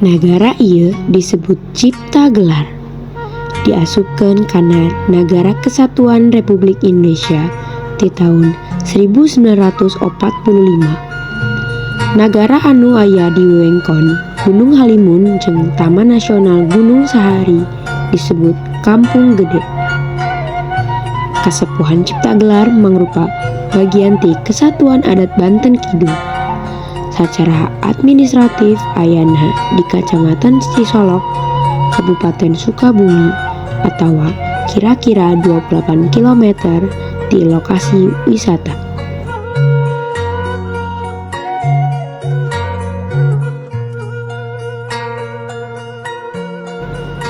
Nagara ieu disebut Cipta Gelar. Diasupkeun kana Nagara Kesatuan Republik Indonesia di tahun 1945. Nagara anu aya di wewengkon Gunung Halimun jeung Taman Nasional Gunung Sahari disebut Kampung Gede. Kasepuhan Cipta Gelar mangrupa bagian ti Kesatuan Adat Banten Kidul. Sacara administratif ayana di Kacamatan Cisolok, Kabupaten Sukabumi, atau kira-kira 28 km di lokasi wisata.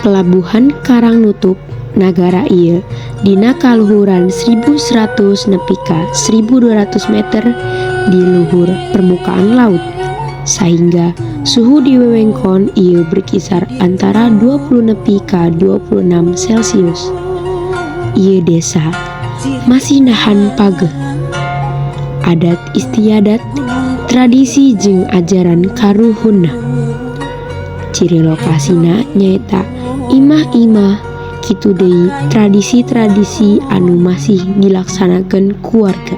Pelabuhan Karangnutup Nagara ieu dina kaluhuran 1100 nepi ka 1200 meter di luhur permukaan laut, sehingga suhu di wewengkon ieu berkisar antara 20 nepi ka 26 Celcius. Ieu desa masih nahan pageh adat istiadat, tradisi jeung ajaran karuhunna. Ciri lokasina nyaeta imah-imah kitu deui tradisi-tradisi anu masih dilaksanakeun keluarga,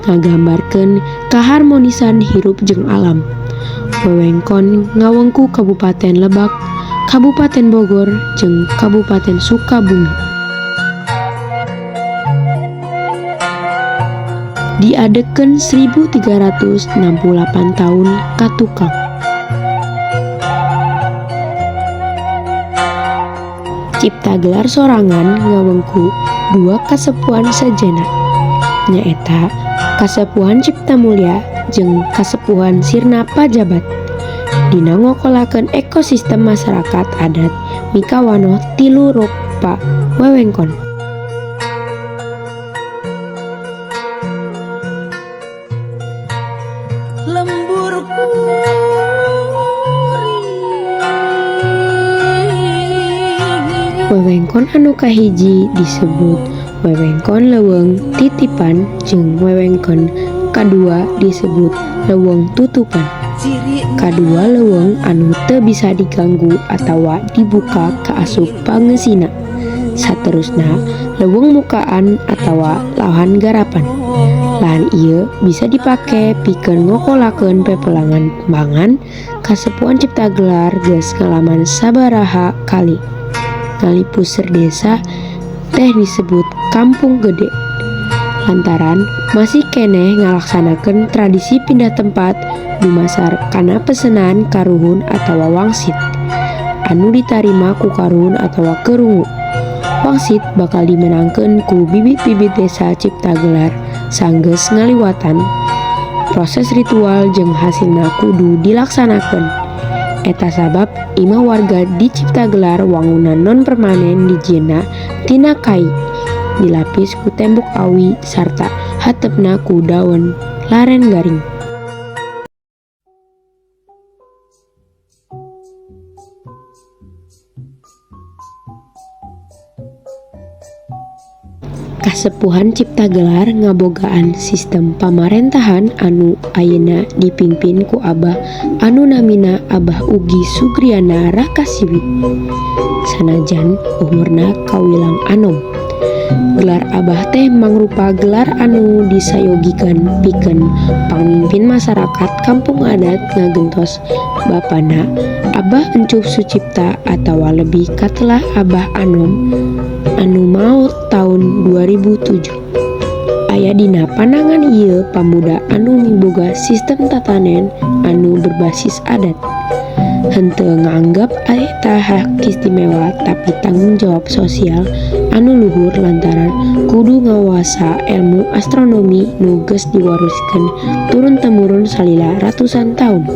ngagambarkeun kaharmonisan hirup jeung alam. Wewengkon ngawengku Kabupaten Lebak, Kabupaten Bogor, jeung Kabupaten Sukabumi. Diadekeun 1368 tahun katukang. Cipta Gelar sorangan ngawengku dua kasepuhan sajana, nyaeta Kasepuhan Cipta Mulya jeung Kasepuhan Sirna Pajabat. Dina ngokolakeun ekosistem masyarakat adat mikawanoh tilu rupa wewengkon. Wewengkon anu kahiji disebut wewengkon leuweung titipan jeung wewengkon kadua disebut leuweung tutupan. Kadua leuweung anu teu bisa diganggu atawa dibuka ka asup pangeusina. Saterusna leuweung mukaan atawa lahan garapan. Lahan ieu bisa dipake pikeun ngokolakeun pepelangan kembangan. Kasepuhan Cipta Gelar geus ngalaman sabaraha kali ngalipuseur desa teh disebut Kampung Gede, lantaran masih keneh ngalaksanakeun tradisi pindah tempat dumasar kana pesenan karuhun atawa wangsit anu ditarima ku karuhun atawa kerungu. Wangsit bakal dimenangkeun ku bibit-bibit desa Cipta Gelar sanggeus ngaliwatan proses ritual jeung hasilna kudu dilaksanakeun. Eta sabab imah warga di Cipta Gelar wangunan non permanen dijieunna tina kai, dilapis ku tembok awi sarta hatepna ku daun laren garing. Kasepuhan Cipta Gelar ngabogaan sistem pamarentahan anu ayeuna dipingpin ku Abah anu namina Abah Ugi Sugriana Rakasiwi. Sanajan umurna kawilang anom, gelar Abah teh mangrupa gelar anu disayogikeun pikeun pamimpin masyarakat kampung adat ngagentos bapana Abah Encup Sucipta atawa lebih katelah Abah Anom anu maot tahun 2007. Aya dina pandangan ieu pamuda anu miboga sistem tatanen anu berbasis adat henteu ngaanggap eta hak istimewa tapi tanggung jawab sosial anu luhur lantaran kudu ngawasa ilmu astronomi nu geus diwariskeun turun-temurun salila ratusan tahun.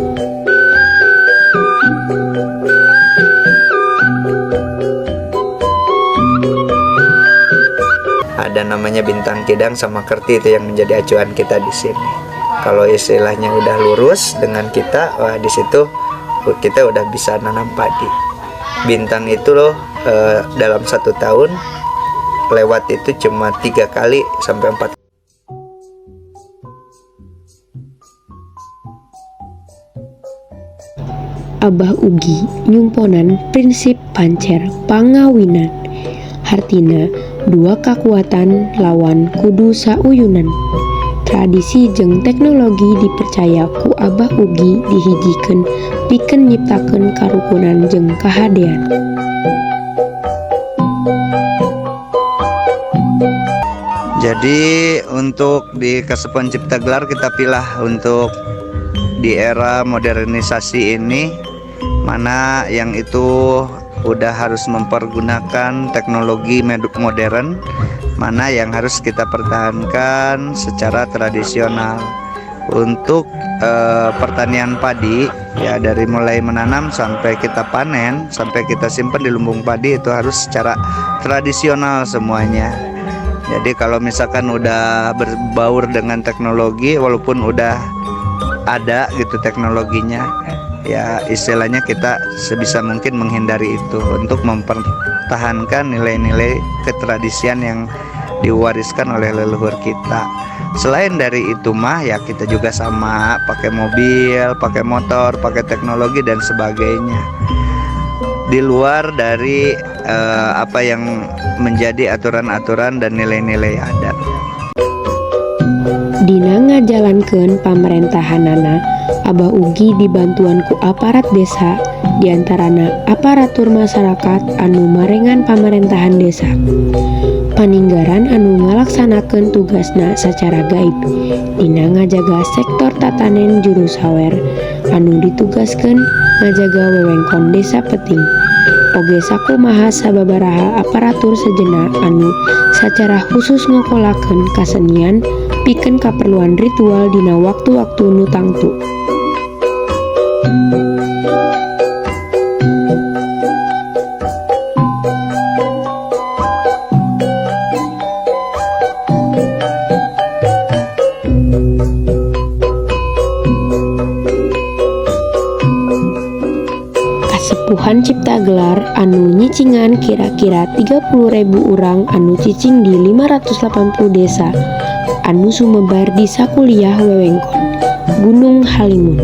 Ada namanya bintang kidang sama kerti itu yang menjadi acuan kita di sini. Kalau istilahnya udah lurus dengan kita, wah di situ kita udah bisa nanam padi. Bintang itu loh dalam 1 tahun lewat itu cuma 3 kali sampai 4. Abah ugi nyumponan prinsip pancer pangawinan. Hartina dua kekuatan lawan kudu sauyunan. Tradisi jeung teknologi dipercaya ku Abah ugi dihijikeun pikeun nyiptakeun karukunan jeung kahadean. Jadi untuk di Kasepuhan Cipta Gelar kita pilih untuk di era modernisasi ini, mana yang itu udah harus mempergunakan teknologi modern, mana yang harus kita pertahankan secara tradisional. Untuk pertanian padi ya, dari mulai menanam sampai kita panen sampai kita simpan di lumbung padi itu harus secara tradisional semuanya. Jadi kalau misalkan udah berbaur dengan teknologi, walaupun udah ada gitu teknologinya, ya istilahnya kita sebisa mungkin menghindari itu untuk mempertahankan nilai-nilai ketradisian yang diwariskan oleh leluhur kita. Selain dari itu mah ya kita juga sama, pakai mobil, pakai motor, pakai teknologi dan sebagainya. Di luar dari apa yang menjadi aturan-aturan dan nilai-nilai adat. Dina ngajalankeun pamrentahanana, Abah ugi dibantuan ku aparat desa, diantarana aparatur masyarakat anu marengan pamrentahan desa. Paninggaran anu ngalaksanakeun tugasna sacara gaib dina ngajaga sektor tatanen juru sawer anu ditugaskeun ngajaga wewengkon desa Peting. Oge sakumaha sababaraha aparatur sejenak anu sacara khusus ngokolakeun kasenian pikeun kaperluan ritual dina waktu-waktu nu tangtu. Kasepuhan Cipta Gelar anu nyicingan kira-kira 30.000 urang anu cicing di 580 desa anu sumebar di sakuliah wewengkon Gunung Halimun.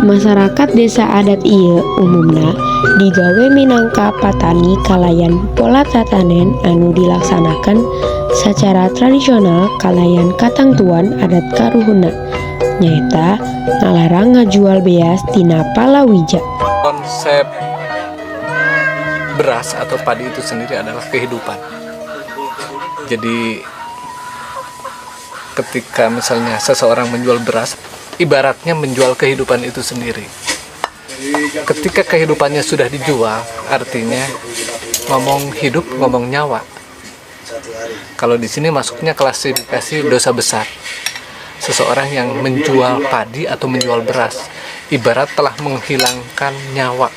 Masyarakat desa adat ieu umumna digawe minangka patani kalayan pola tatanen anu dilaksanakan secara tradisional kalayan katangtuan adat karuhuna, nyaeta ngalarang ngajual beas tina palawija. Konsep beras atau padi itu sendiri adalah kehidupan. Jadi ketika misalnya seseorang menjual beras, ibaratnya menjual kehidupan itu sendiri. Ketika kehidupannya sudah dijual, artinya ngomong hidup, ngomong nyawa. Kalau di sini masuknya klasifikasi dosa besar. Seseorang yang menjual padi atau menjual beras, ibarat telah menghilangkan nyawa.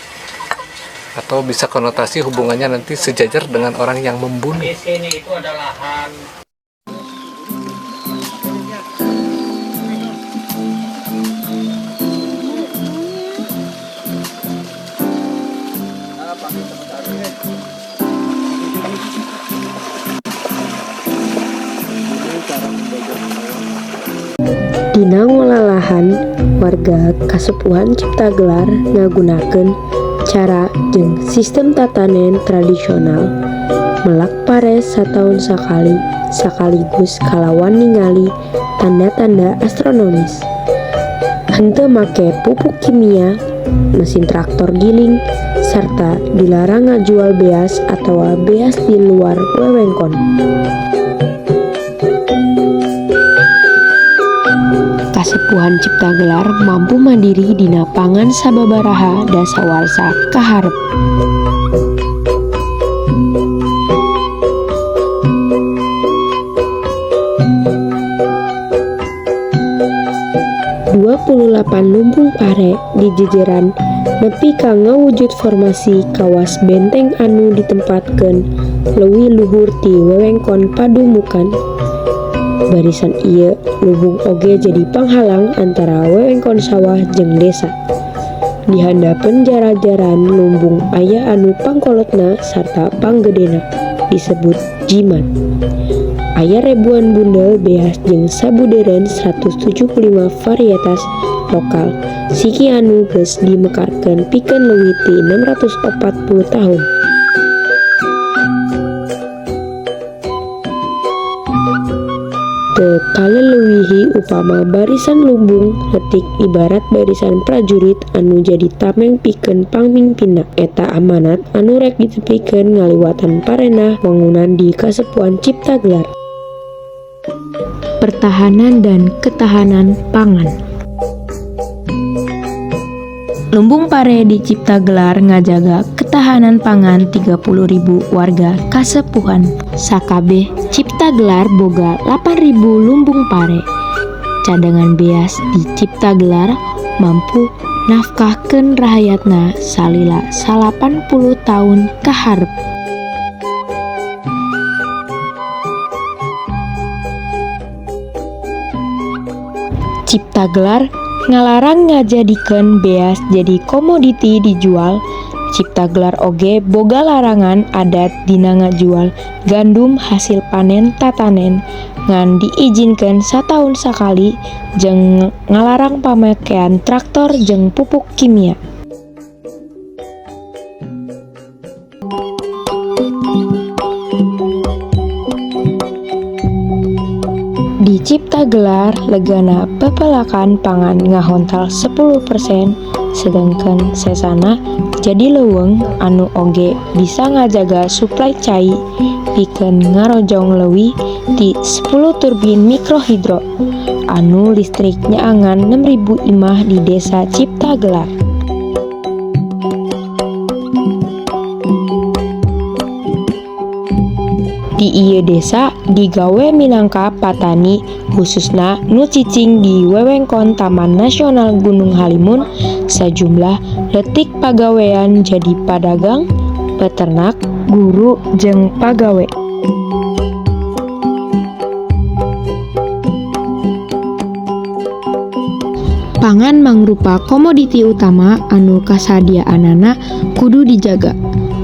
Atau bisa konotasi hubungannya nanti sejajar dengan orang yang membunuh. Di sini itu ada lahan. Dina ngolah lahan, warga Kasepuhan Cipta Gelar ngagunakeun cara jeung sistem tatanen tradisional melak pares sataun sakali sakaligus kalawan ningali tanda-tanda astronomis. Henteu make pupuk kimia, mesin traktor giling, serta dilarang ngajual beas atawa beas di luar wewengkon. Kasepuhan Cipta Gelar mampu mandiri dina pangan sababaraha dasawarsa kaharep. Lumbung pare di jejeran nepi ka ngawujud formasi kawas benteng anu ditempatkeun leuwih luhur ti wewengkon padumukan. Barisan ieu lubung oge jadi panghalang antara wewengkon sawah jeung desa. di handapeun jara-jaran lumbung aya anu pangkolotna sarta panggedena disebut jiman. Aya ribuan bundel beas jeung sabudeureun 175 varietas lokal siki anu geus dimekarkeun pikeun leuwih ti 640 tahun. Teu kaleleuwihi upama barisan lumbung letik ibarat barisan prajurit anu jadi tameng pikeun pangmimpinna. Eta amanat anu rek ditepikeun ngaliwatan parenah wangunan di Kasepuhan Cipta Gelar. Pertahanan dan ketahanan pangan. Lumbung Pare di Cipta Gelar ngajaga ketahanan pangan 30.000 warga Kasepuhan. Sakabeh Cipta Gelar boga 8.000 lumbung pare. Cadangan beas di Cipta Gelar mampu nafkahkeun rahayatna salila 80 tahun kaharep. Cipta Gelar ngalarang ngajadikeun beas jadi komoditi dijual. Cipta Gelar oge boga larangan adat dina ngajual gandum hasil panen tatanen ngan diizinkeun sataun sakali jeung ngalarang pamakaian traktor jeung pupuk kimia. Di Cipta Gelar legana pepelakan pangan ngahontal 10%, sedangkan sesana jadi leuweung anu oge bisa ngajaga suplai cai pikeun ngarojong leuwih ti 10 turbin mikrohidro anu listrik nyaangan 6.000 imah di desa Cipta Gelar. Di ieu desa digawe minangka patani khususna nu cicing di wewengkon Taman Nasional Gunung Halimun. Sajumlah letik pagawean jadi padagang, peternak, guru, jeung pagawe. Pangan mangrupa komoditi utama anu kasadiaanana kudu dijaga,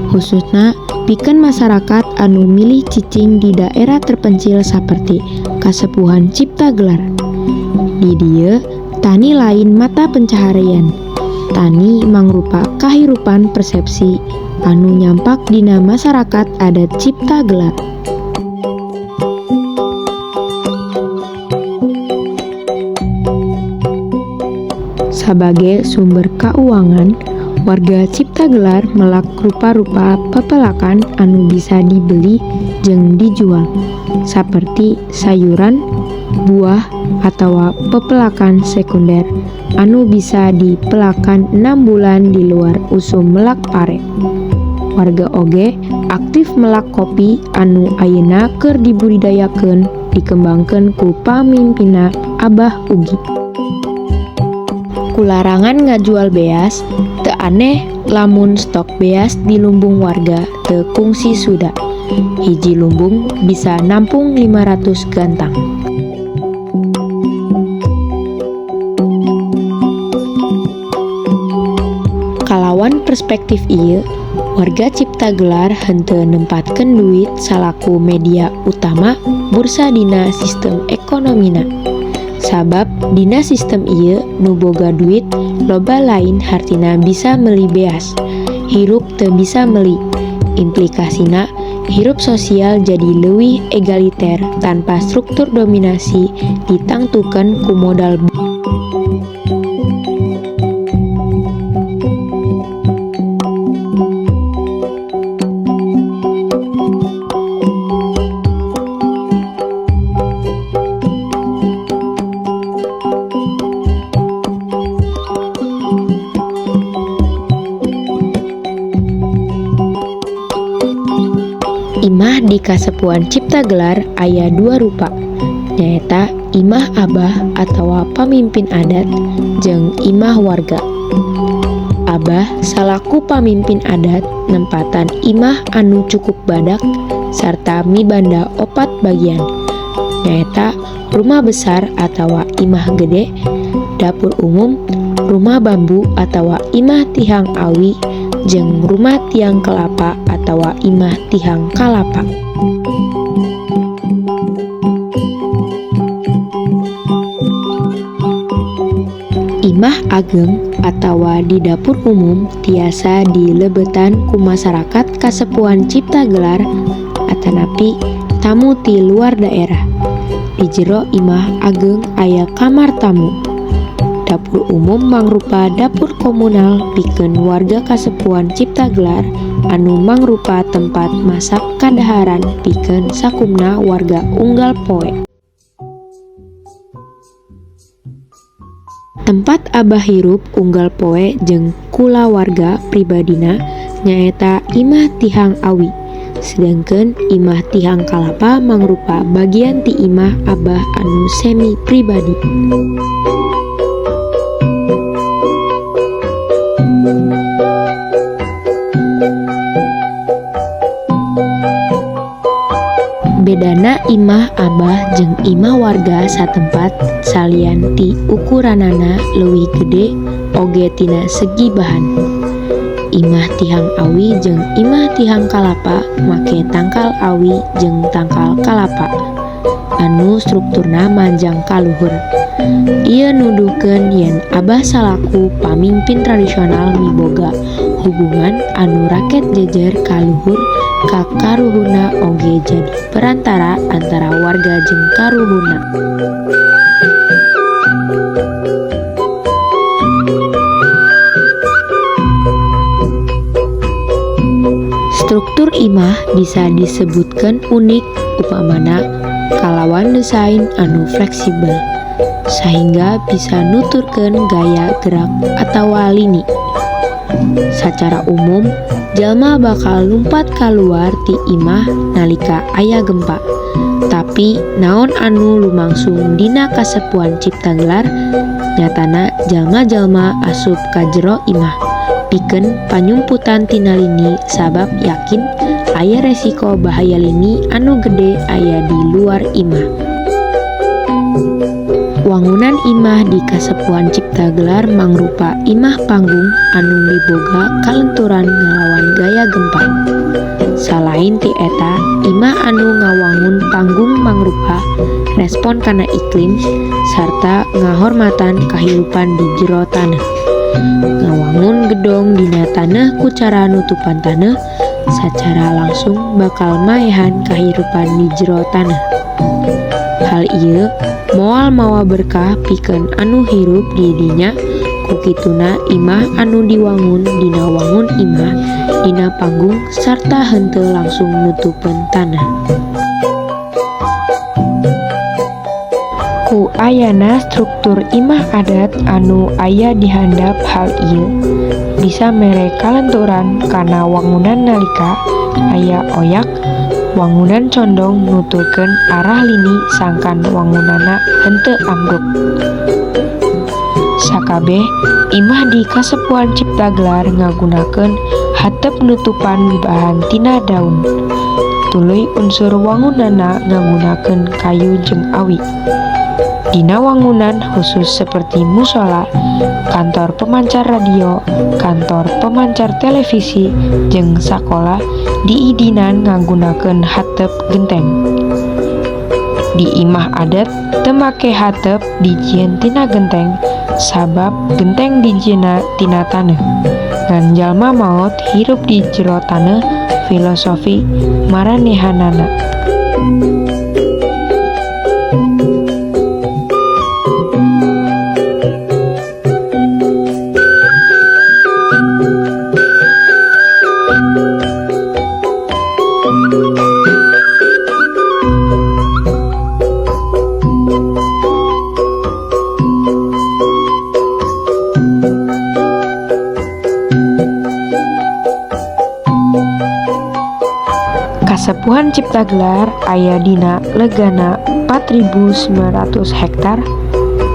khususna pikeun masyarakat anu milih cicing di daerah terpencil saperti Kasepuhan Cipta Gelar. Di dieu tani lain mata pencaharian. Tani mangrupa kahirupan persepsi anu nyampak dina masyarakat adat Cipta Gelar. Sebagai sumber keuangan, warga Cipta Gelar melak rupa-rupa pepelakan anu bisa dibeli jeung dijual, saperti sayuran, buah, atawa pepelakan sekunder anu bisa dipelakan 6 bulan di luar usum melak pare. Warga oge aktif melak kopi anu ayeuna keur dibudidayakeun dikembangkeun ku pamimpinna Abah Ugi. Kularangan ngajual beas teu aneh lamun stok beas di lumbung warga teu kungsi suda. Hiji lumbung bisa nampung 500 gantang. Kalawan perspektif ieu, warga Cipta Gelar henteu nempatkeun duit salaku media utama bursa dina sistem ekonomina. Sabab dina sistem ieu nu boga duit loba lain hartina bisa meuli beas, hirup teu bisa meuli. Implikasina hirup sosial jadi leuwih egaliter tanpa struktur dominasi ditangtukeun ku modal. Imah di Kasepuhan Cipta Gelar aya 2 rupa, nyaeta imah abah atawa pamimpin adat jeung imah warga. Abah salaku pamimpin adat nempatan imah anu cukup badak sarta mibanda 4 bagian, nyaeta rumah besar atawa imah gede, dapur umum, rumah bambu atawa imah tihang awi jeung rumah tiang kelapa atawa imah tihang kalapa. Imah ageng atawa di dapur umum tiasa dilebetan ku masyarakat kasepuhan cipta gelar atanapi tamu ti luar daerah. Di jero imah ageng aya kamar tamu. Dapur umum mangrupa dapur komunal pikeun warga kasepuhan cipta gelar anu mangrupa tempat masak kadaharan pikeun sakumna warga unggal poe. Tempat Abah hirup unggal poe jeung kulawarga pribadina nyaeta imah tihang awi. Sedangkan imah tihang kalapa mangrupa bagian ti imah Abah anu semi pribadi. Bedana imah Abah jeung imah warga satempat salian ti ukuranana leuwih gede oge tina segi bahan. Imah tihang awi jeung imah tihang kalapa make tangkal awi jeung tangkal kalapa anu strukturna manjang kaluhur. Ieu nuduhkeun yen Abah salaku pamimpin tradisional miboga hubungan anu raket jejer kaluhur ka karuhuna oge jadi perantara antara warga jeung karuhuna. Struktur imah bisa disebutkan unik upamana kalawan desain anu fleksibel sehingga bisa nuturkeun gaya gerak atawa lini. Sacara umum, jalma bakal lumpat keluar ti imah nalika aya gempa. Tapi naon anu lumangsung dina kasepuhan cipta gelar, nyatana jalma-jalma asup ka jero imah. Pikeun panyumputan tina lini sabab yakin aya resiko bahaya lini anu gede aya di luar imah. Wangunan imah di kasepuhan cipta gelar mangrupa imah panggung anu miboga kalenturan ngalawan gaya gempa. Salain ti eta, imah anu ngawangun panggung mangrupa respon kana iklim sarta ngahormatan kahirupan di jero taneuh. Ngawangun gedong dina taneuh ku cara nutupan taneuh sacara langsung bakal maehan kahirupan di jero taneuh. Hal ieu moal mawa berkah pikeun anu hirup di dinya ku kituna imah anu diwangun dina wangun imah dina panggung sarta henteu langsung nutupeun tanah. Ku ayana struktur imah adat anu aya di handap hal ieu bisa mere kalenturan kana wangunan nalika aya oyak. Wangunan condong nuturkeun arah lini sangkan wangunana henteu ambruk. Sakabeh imah di kasepuhan cipta gelar ngagunakeun hateup nutupan bahan tina daun. Tuluy unsur wangunana ngagunakeun kayu jeung awi. Dina wangunan khusus seperti musola, kantor pemancar radio, kantor pemancar televisi, jeung sakola diidinan nganggunakeun hateup genteng. Di imah adat teu make hateup dijieun tina genteng sabab genteng dijieunna tina taneuh. Ngan jalma maot hirup di jero taneuh filosofi maranehanana. Kasepuhan cipta gelar aya dina legana 4.900 hektar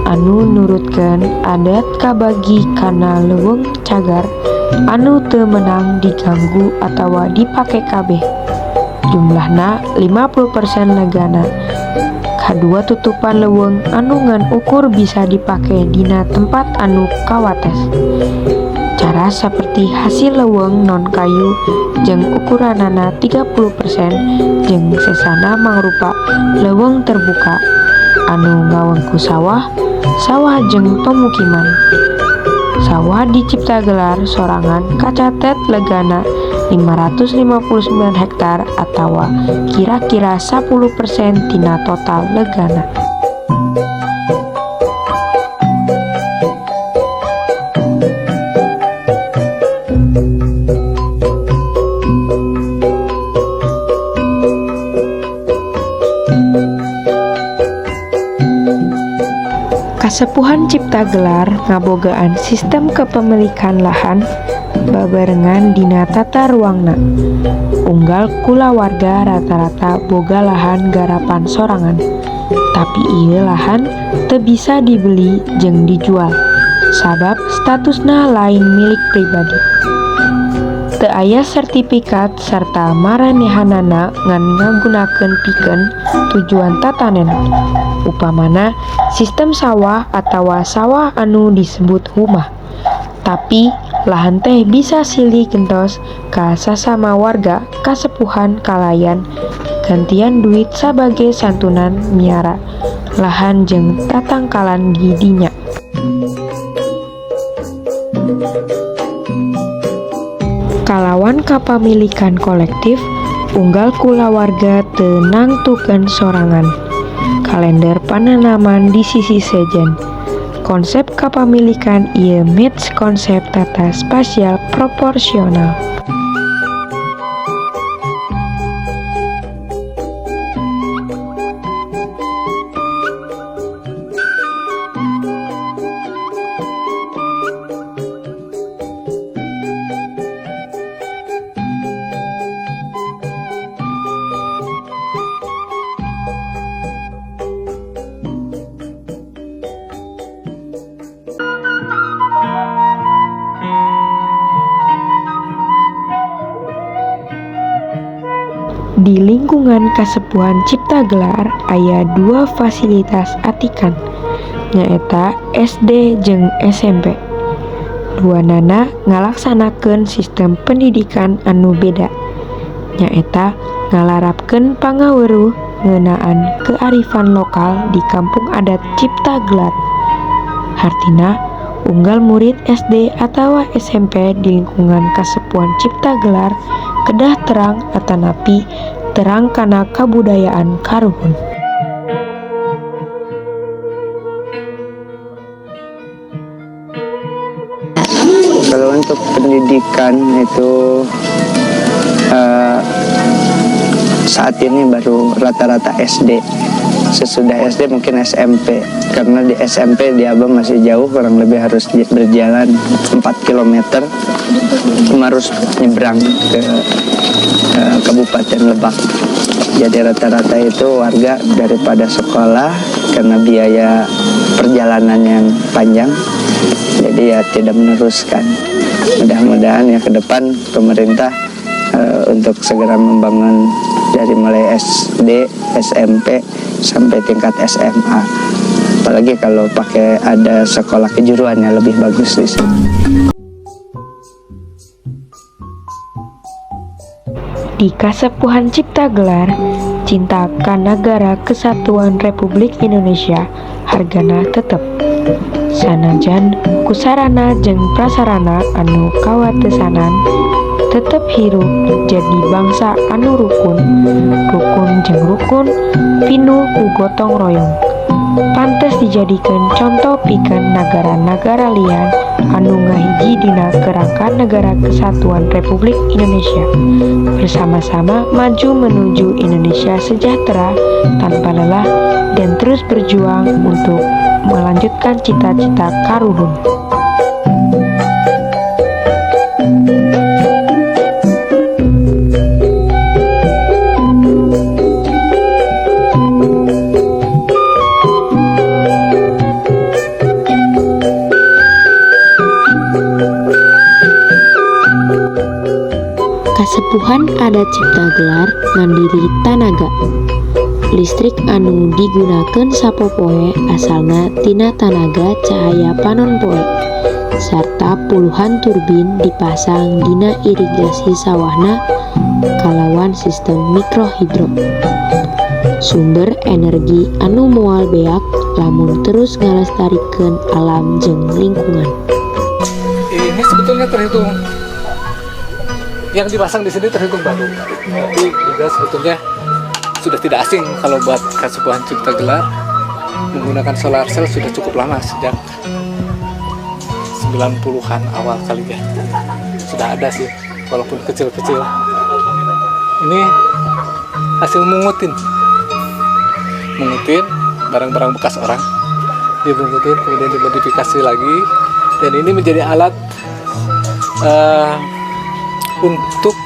anu nurutkeun adat kabagi kana leuweung cagar anu teu meunang diganggu atawa dipake kabeh. Jumlahna 50% legana Kadua tutupan leuweung anu ngan ukur bisa dipake dina tempat anu kawates. Cara seperti hasil leuweung non kayu jeung ukuranana 30% jeung sesana mangrupa leuweung terbuka anu ngawengku sawah jeung pemukiman. Sawah dicipta gelar sorangan kacatet legana 559 hektar atawa kira-kira 10% tina total legana. Kasepuhan Cipta Gelar ngabogaan sistem kepemilikan lahan babarengan dina tata ruangna. Unggal kulawarga rata-rata boga lahan garapan sorangan, tapi ieu lahan teu bisa dibeli jeung dijual sabab statusna lain milik pribadi. Teu aya sertifikat sarta maranehanana ngan ngagunakeun pikeun tujuan tatanen. Upamana sistem sawah atawa sawah anu disebut humah. Tapi lahan teh bisa silih gentos ka sasama warga kasepuhan kalayan gantian duit sebagai santunan miara lahan jeung tatangkalan di dinya. Kalawan kapamilikan kolektif, unggal kulawarga teu nangtukeun sorangan. Kalender pananaman di sisi sejen. Konsep kapamilikan ieu match konsep tata spasial proporsional. Di lingkungan Kasepuhan Cipta Gelar aya dua fasilitas atikan, nyaeta SD jeung SMP. Duanana ngalaksanakeun sistem pendidikan anu beda, nyaeta ngalarapkeun pangaweuruh ngeunaan kearifan lokal di kampung adat Cipta Gelar. Hartina unggal murid SD atawa SMP di lingkungan Kasepuhan Cipta Gelar kedah terang atanapi terang kana kabudayaan karuhun. Kalau untuk pendidikan itu saat ini baru rata-rata SD. Sesudah SD mungkin SMP, karena di SMP di Abang masih jauh, kurang lebih harus berjalan 4 km harus nyebrang ke Kabupaten Lebak. Jadi rata-rata itu warga daripada sekolah karena biaya perjalanan yang panjang, jadi ya tidak meneruskan. Mudah-mudahan ya ke depan pemerintah untuk segera membangun dari mulai SD, SMP sampai tingkat SMA. Apalagi kalau pakai ada sekolah kejuruan yang lebih bagus di sini. Di Kasepuhan Cipta Gelar, cinta ka Nagara Kesatuan Republik Indonesia hargana tetep. Sanajan kusarana jeung prasarana anu kawatesanan tetep hirup jadi bangsa anu rukun jeung rukun pinuh ku gotong royong. Pantes dijadikeun contoh pikeun nagara-nagara lian anu ngahiji dina kerangka Negara Kesatuan Republik Indonesia, bersama-sama maju menuju Indonesia sejahtera tanpa lelah dan terus berjuang untuk melanjutkan cita-cita karuhun. Kasepuhan Adat Cipta Gelar Mandiri Tanaga. listrik anu digunakan sapopoe asalna tina tanaga cahaya panon poe, serta puluhan turbin dipasang dina irigasi sawahna kalawan sistem mikrohidro. Sumber energi anu moal beak lamun terus ngalestarikeun alam jeung lingkungan. Ini sebetulnya terhitung yang dipasang di sini terhitung baru, tapi juga sebetulnya sudah tidak asing kalau buat Kasepuhan Cipta Gelar menggunakan solar cell sudah cukup lama, sejak 90-an awal kali ya. Sudah ada sih, walaupun kecil-kecil. Ini hasil mengutin barang-barang bekas orang, dibungkutin kemudian dimodifikasi lagi, dan ini menjadi alat untuk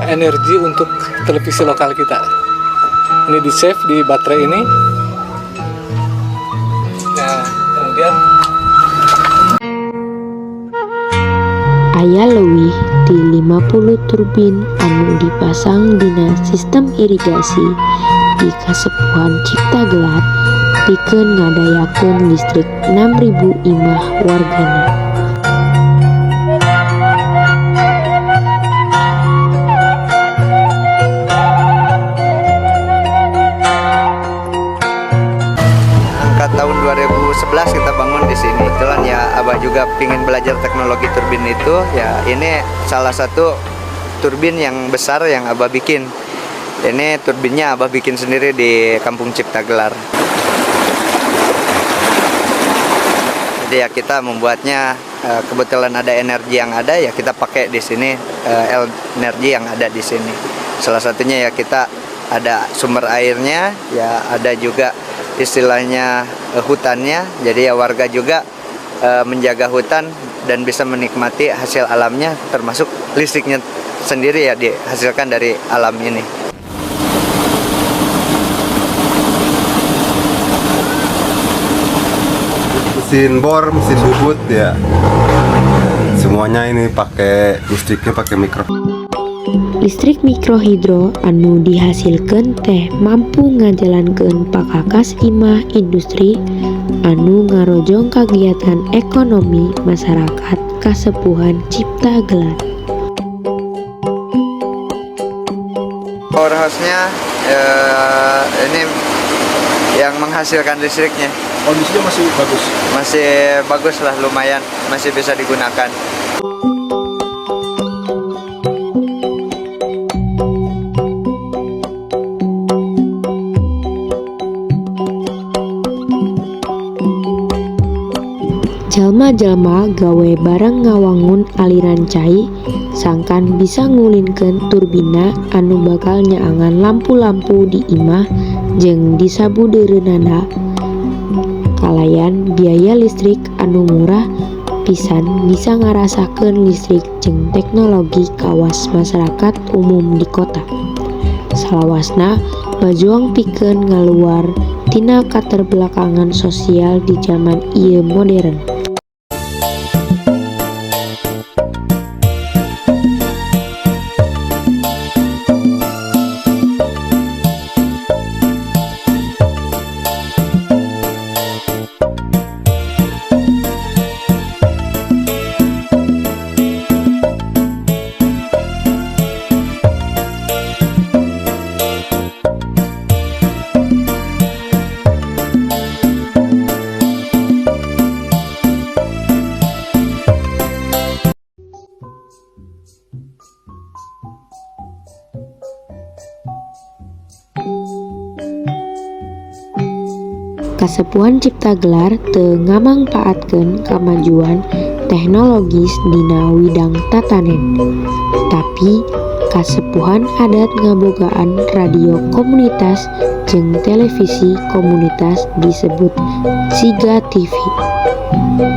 energi untuk televisi lokal kita. Ini di save di baterai ini. Nah, kemudian Aya leuwih di 50 turbin anu dipasang dina sistem irigasi di Kasepuhan Cipta Gelar pikeun ngadayakeun listrik 6.000 imah wargana. Tahun 2011 kita bangun di sini. Kebetulan ya Abah juga pingin belajar teknologi turbin itu. Ya ini salah satu turbin yang besar yang Abah bikin. Ini turbinnya Abah bikin sendiri di Kampung Cipta Gelar. Jadi ya kita membuatnya, kebetulan ada energi yang ada ya kita pakai di sini, energi yang ada di sini. Salah satunya ya kita ada sumber airnya, ya ada juga istilahnya hutannya, jadi ya warga juga menjaga hutan dan bisa menikmati hasil alamnya, termasuk listriknya sendiri ya dihasilkan dari alam ini. Mesin bor, mesin bubut ya, semuanya ini pakai listriknya pakai mikro. Listrik mikrohidro anu dihasilkeun teh mampu ngajalankeun pakakas imah industri anu ngarojong kagiatan ekonomi masyarakat Kasepuhan Cipta Gelar. Powerhouse-nya ini yang menghasilkan listriknya. Kondisinya masih bagus? Masih bagus lah, lumayan, masih bisa digunakan. Jalma-jalma gawe bareng ngawangun aliran cai sangkan bisa ngulinkeun turbina anu bakal nyaangan lampu-lampu di imah jeung disabudeureunana kalayan biaya listrik anu murah pisan bisa ngarasakeun listrik jeung teknologi kawas masyarakat umum di kota. Salawasna bajuang pikeun ngaluar tina katerbelakangan sosial di zaman ieu modern. Kasepuhan Cipta Gelar teu ngamangpaatkeun kamajuan teknologis dina widang tatanen, tapi Kasepuhan adat ngabogaan radio komunitas jeung televisi komunitas disebut Siga TV.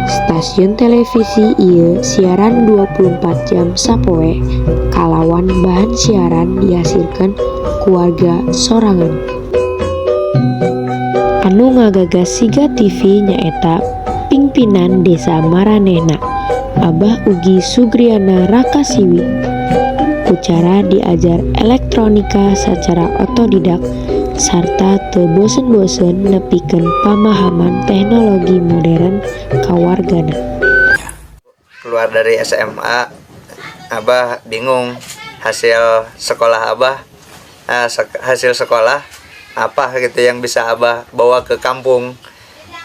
Stasiun televisi ieu siaran 24 jam sapoe kalawan bahan siaran dihasilkeun keluarga sorangan. Anu ngagagas Siga TV nyaeta pingpinan Desa Maranehna Abah Ugi Sugriana Rakasiwi. Ucara diajar elektronika secara otodidak serta teu bosen-bosen nepikeun pamahaman teknologi modern ka wargana. Keluar dari SMA, Abah bingung hasil sekolah Abah, hasil sekolah apa gitu yang bisa Abah bawa ke kampung.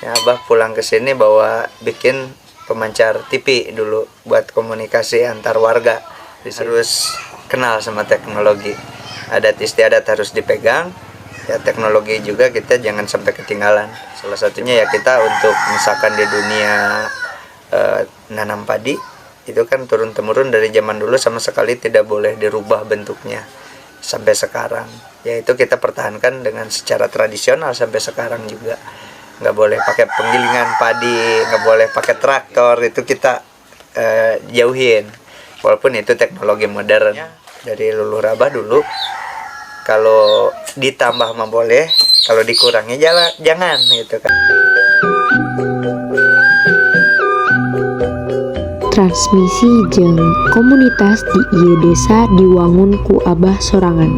Ya, Abah pulang ke sini bawa bikin pemancar TV dulu buat komunikasi antar warga. Harus kenal sama teknologi. Adat istiadat harus dipegang. Ya, teknologi juga kita jangan sampai ketinggalan. Salah satunya ya kita untuk misalkan di dunia nanam padi itu kan turun temurun dari zaman dulu, sama sekali tidak boleh dirubah bentuknya sampai sekarang. Yaitu kita pertahankan dengan secara tradisional sampai sekarang juga. Nggak boleh pakai penggilingan padi, nggak boleh pakai traktor, itu kita jauhin. Walaupun itu teknologi modern dari luluh Abah dulu. Kalau ditambah mah boleh, kalau dikurangi jangan gitu kan. Transmisi jeung komunitas di ieu desa diwangun ku Abah sorangan.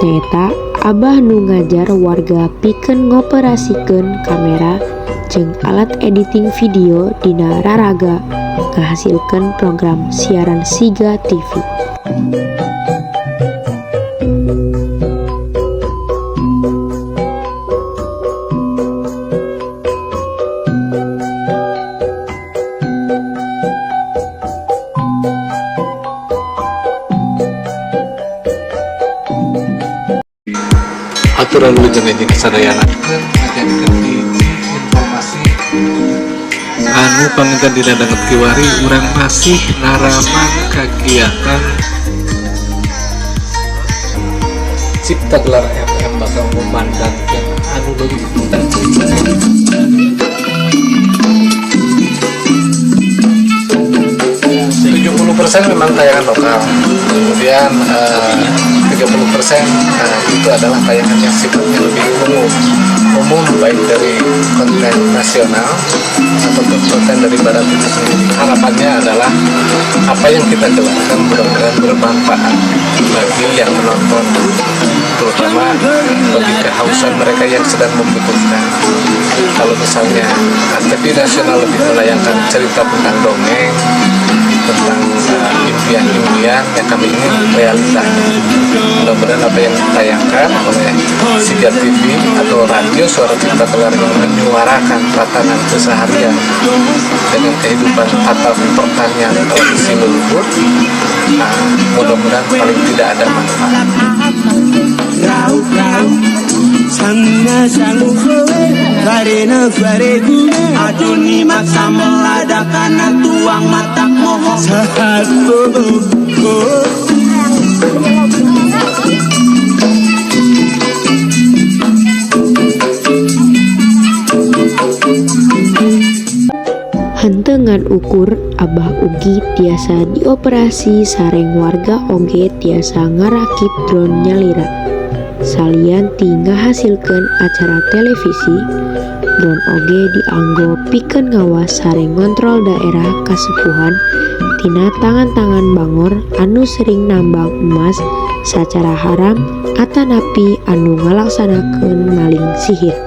Nyaeta Abah nu ngajar warga pikeun ngoperasikeun kamera jeung alat editing video dina raraga ngahasilkeun program siaran Siga TV. Aturan lu jeung jeung kasadayana ngajanikeun hiji informasi anu panganten dina danget kiwari, urang masih naraman kagiatan Cipta Gelar FM bakal memandangkeun anu leuwih 70% memang tayangan lokal, kemudian 30% itu adalah tayangan yang sifatnya lebih umum baik dari konten nasional ataupun konten dari barat itu sendiri. Harapannya adalah apa yang kita gelarkan mudah-mudahan bermanfaat bagi yang menonton, terutama bagi kehausan mereka yang sedang membutuhkan. Kalau misalnya TV nasional lebih menayangkan cerita tentang dongeng, tentang impian-impian yang kami ingin realitanya. Mudah-mudahan apa yang ditayangkan oleh Siga TV atau radio Suara Cipta Gelar yang menyuarakan tatanan keseharian dengan kehidupan atau pertanian tradisi leluhur, mudah-mudahan paling tidak ada manfaat. Sangnya sanggup karena baregu aduni maksa meladakan tuang mata moho satu. Hantengan ukur Abah ugi tiasa dioperasi sareng warga oge tiasa ngarakit drone nyalira. Salian tinggal hasilkan acara televisi, drone oge dianggo pikeun ngawas sareng ngontrol daerah kasepuhan tina tangan-tangan bangor anu sering nambang emas sacara haram atanapi anu ngalaksanakeun maling sihir.